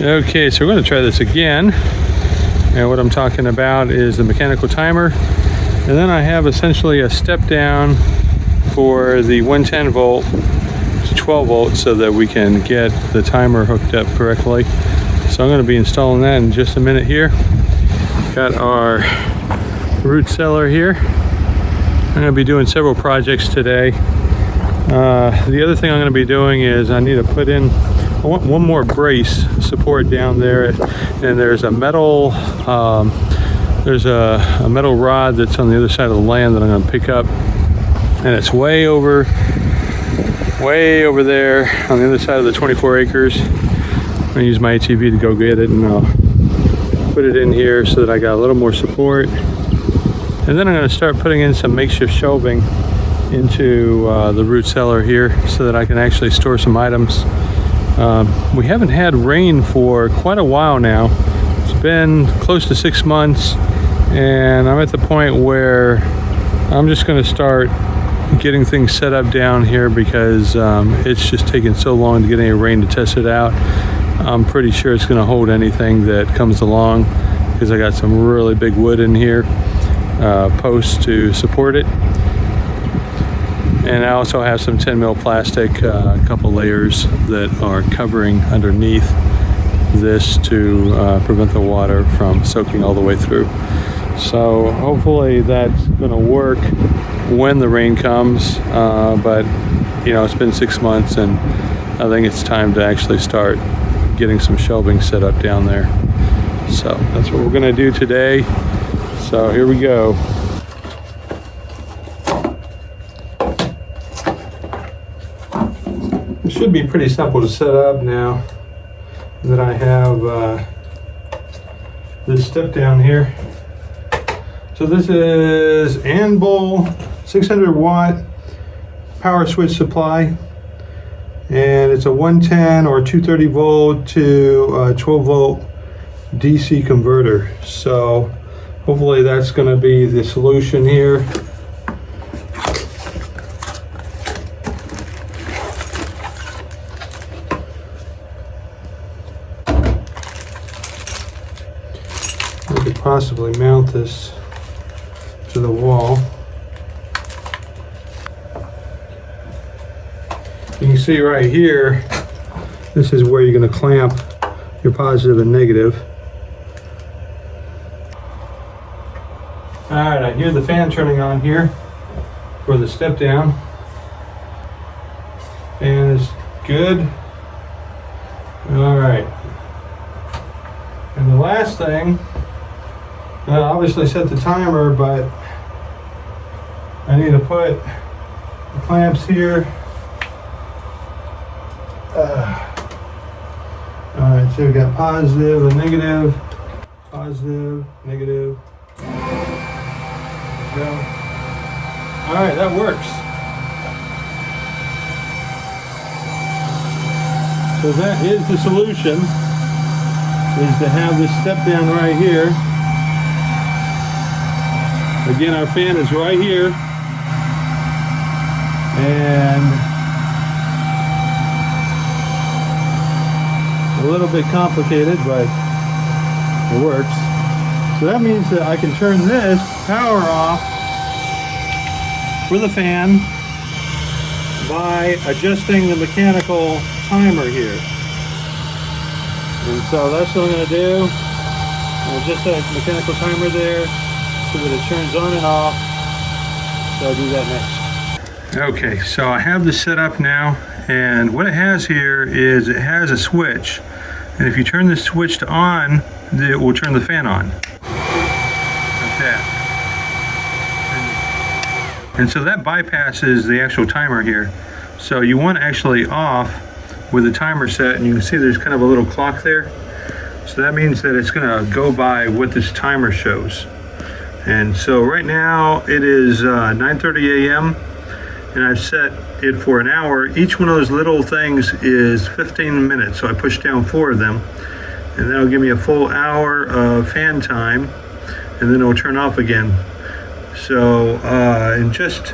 Okay, so we're going to try this again. And what I'm talking about is the mechanical timer. And then I have essentially a step down for the 110 volt to 12 volts so that we can get the timer hooked up correctly. So I'm going to be installing that in just a minute here. Got our root cellar here. I'm going to be doing several projects today. The other thing I'm going to be doing is I need to put in one more brace support down there, and there's a metal metal rod that's on the other side of the land that I'm going to pick up, and it's way over there on the other side of the 24 acres. I'm going to use my ATV to go get it, and I'll put it in here so that I got a little more support. And then I'm going to start putting in some makeshift shelving into the root cellar here so that I can actually store some items. We haven't had rain for quite a while now. It's been close to 6 months, and I'm at the point where I'm just going to start getting things set up down here because it's just taking so long to get any rain to test it out. I'm pretty sure it's going to hold anything that comes along because I got some really big wood in here, posts to support it. And I also have some 10 mil plastic, a couple layers that are covering underneath this to prevent the water from soaking all the way through. So hopefully that's going to work when the rain comes, but you know, it's been 6 months and I think it's time to actually start getting some shelving set up down there. So that's what we're going to do today. So here we go. It should be pretty simple to set up now that I have this step down here. So this is Anvil 600 watt power switch supply, and it's a 110 or 230 volt to 12 volt DC converter. So hopefully that's going to be the solution here. I could possibly mount this to the wall. You can see right here, this is where you're going to clamp your positive and negative. Alright, I hear the fan turning on here for the step down. Fan is good. Alright. And the last thing, I obviously set the timer, but I need to put the clamps here. Alright, so we've got positive and negative, positive, negative. There we go. Alright, that works. So that is the solution, is to have this step down right here. Again, our fan is right here, and a little bit complicated, but it works. So that means that I can turn this power off for the fan by adjusting the mechanical timer here. And so that's what I'm going to do. I'll adjust that mechanical timer there so that it turns on and off. So I'll do that next. Okay, so I have this set up now, and what it has here is it has a switch, and if you turn this switch to on, it will turn the fan on. Like that. And so that bypasses the actual timer here. So you want actually off with the timer set, and you can see there's kind of a little clock there. So that means that it's going to go by what this timer shows. And so right now it is 9:30 a.m. and I've set it for an hour. Each one of those little things is 15 minutes. So I push down 4 of them, and that'll give me a full hour of fan time, and then it'll turn off again. So in just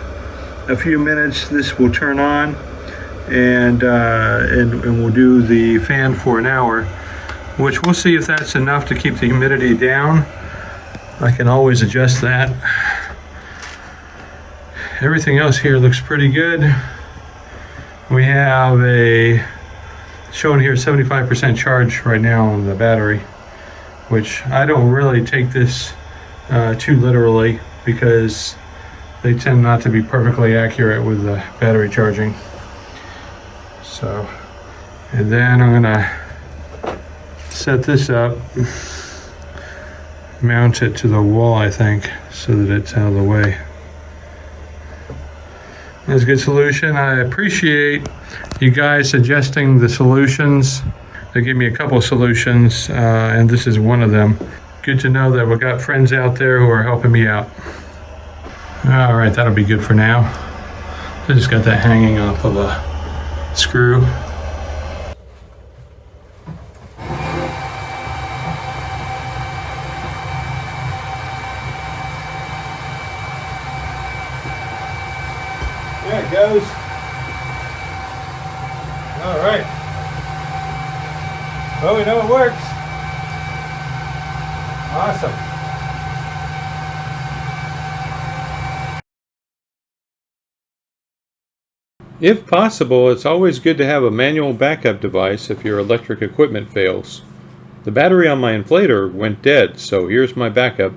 a few minutes this will turn on, and we'll do the fan for an hour. which we'll see if that's enough to keep the humidity down. I can always adjust that. Everything else here looks pretty good. We have a showing here 75% charge right now on the battery, which I don't really take this too literally because they tend not to be perfectly accurate with the battery charging. So, and then I'm gonna set this up, mount it to the wall, I think, so that it's out of the way. That's a good solution. I appreciate you guys suggesting the solutions. They gave me a couple of solutions, and this is one of them. Good to know that we've got friends out there who are helping me out. All right, that'll be good for now. I just got that hanging off of a screw. There it goes. All right. Well, we know it works. Awesome. If possible, it's always good to have a manual backup device if your electric equipment fails. The battery on my inflator went dead, so here's my backup.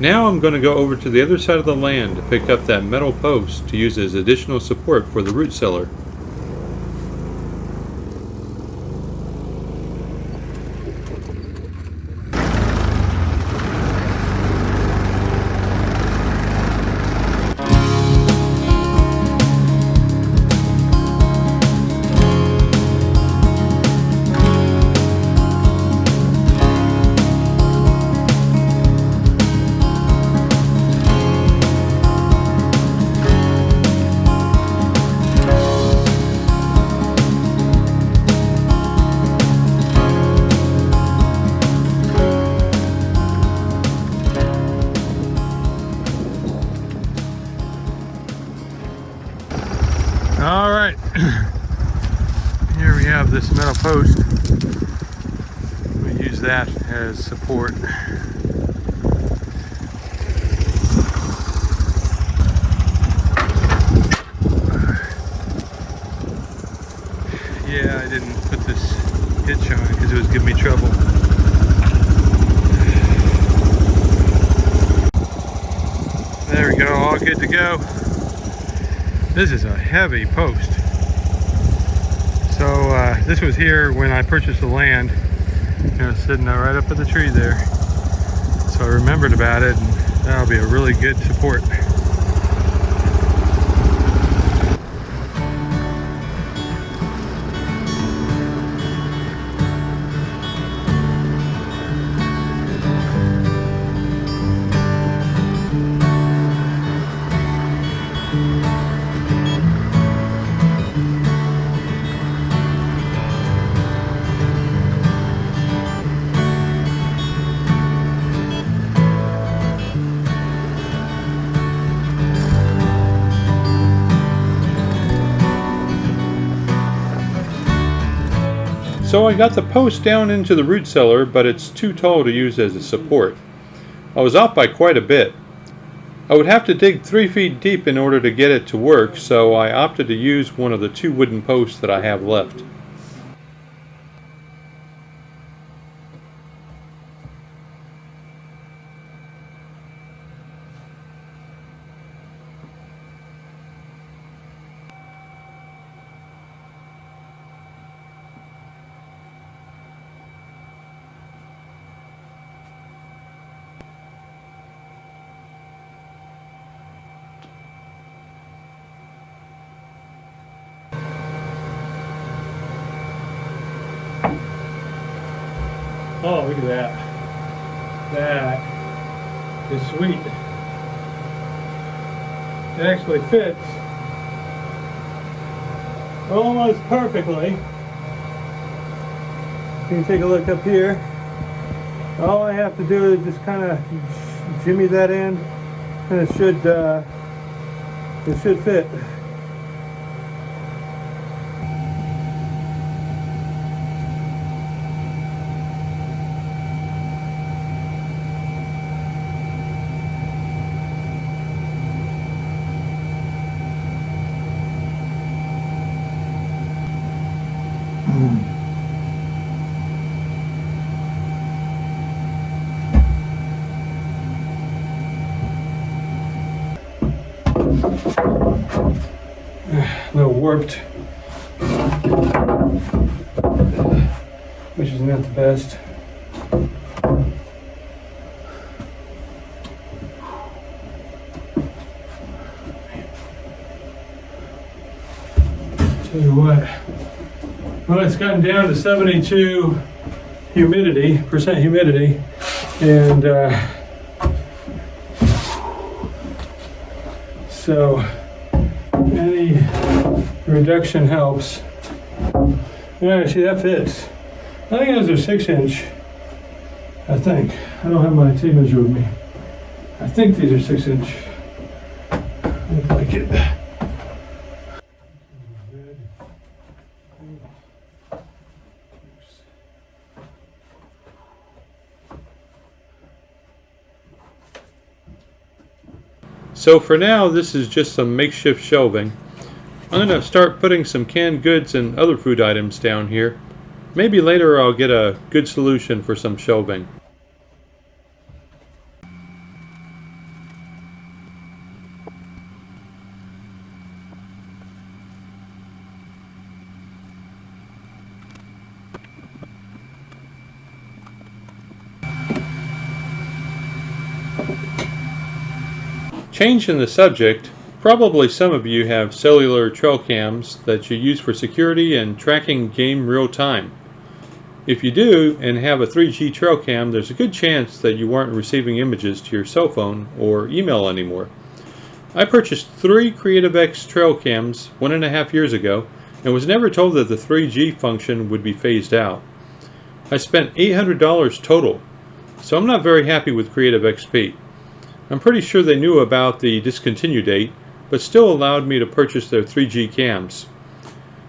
Now I'm going to go over to the other side of the land to pick up that metal post to use as additional support for the root cellar. All right, here we have this metal post. We use that as support. Yeah, I didn't put this hitch on it because it was giving me trouble. There we go, all good to go. This is a heavy post. So this was here when I purchased the land. Sitting right up at the tree there. So I remembered about it, and that'll be a really good support. So I got the post down into the root cellar, but it's too tall to use as a support. I was off by quite a bit. I would have to dig 3 feet deep in order to get it to work, so I opted to use one of the 2 wooden posts that I have left. Oh, look at that. That is sweet. It actually fits almost perfectly. You can take a look up here. All I have to do is just kind of jimmy that in, and it should fit. A little warped, which is not the best. Tell you what, well, it's gotten down to 72 percent humidity, and so any reduction helps. Yeah, see, that fits. I think those are 6-inch. I think. I don't have my tape measure with me. I think these are 6-inch. Look like it. So for now, this is just some makeshift shelving. I'm going to start putting some canned goods and other food items down here. Maybe later I'll get a good solution for some shelving. Changing the subject, probably some of you have cellular trail cams that you use for security and tracking game real time. If you do and have a 3G trail cam, there's a good chance that you aren't receiving images to your cell phone or email anymore. I purchased 3 CreativeX trail cams 1.5 years ago and was never told that the 3G function would be phased out. I spent $800 total, so I'm not very happy with CreativeXP. I'm pretty sure they knew about the discontinue date, but still allowed me to purchase their 3G cams.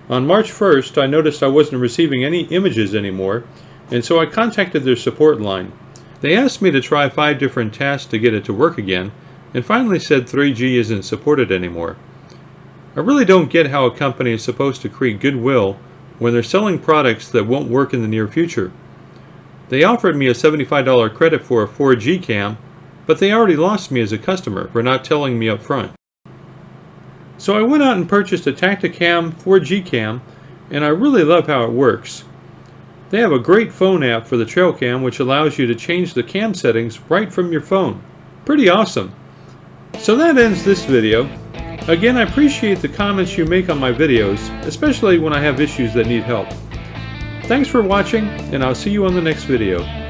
On March 1st, I noticed I wasn't receiving any images anymore, and so I contacted their support line. They asked me to try 5 different tasks to get it to work again, and finally said 3G isn't supported anymore. I really don't get how a company is supposed to create goodwill when they're selling products that won't work in the near future. They offered me a $75 credit for a 4G cam, but they already lost me as a customer for not telling me up front. So I went out and purchased a Tacticam 4G cam, and I really love how it works. They have a great phone app for the trail cam which allows you to change the cam settings right from your phone. Pretty awesome. So that ends this video. Again, I appreciate the comments you make on my videos, especially when I have issues that need help. Thanks for watching, and I'll see you on the next video.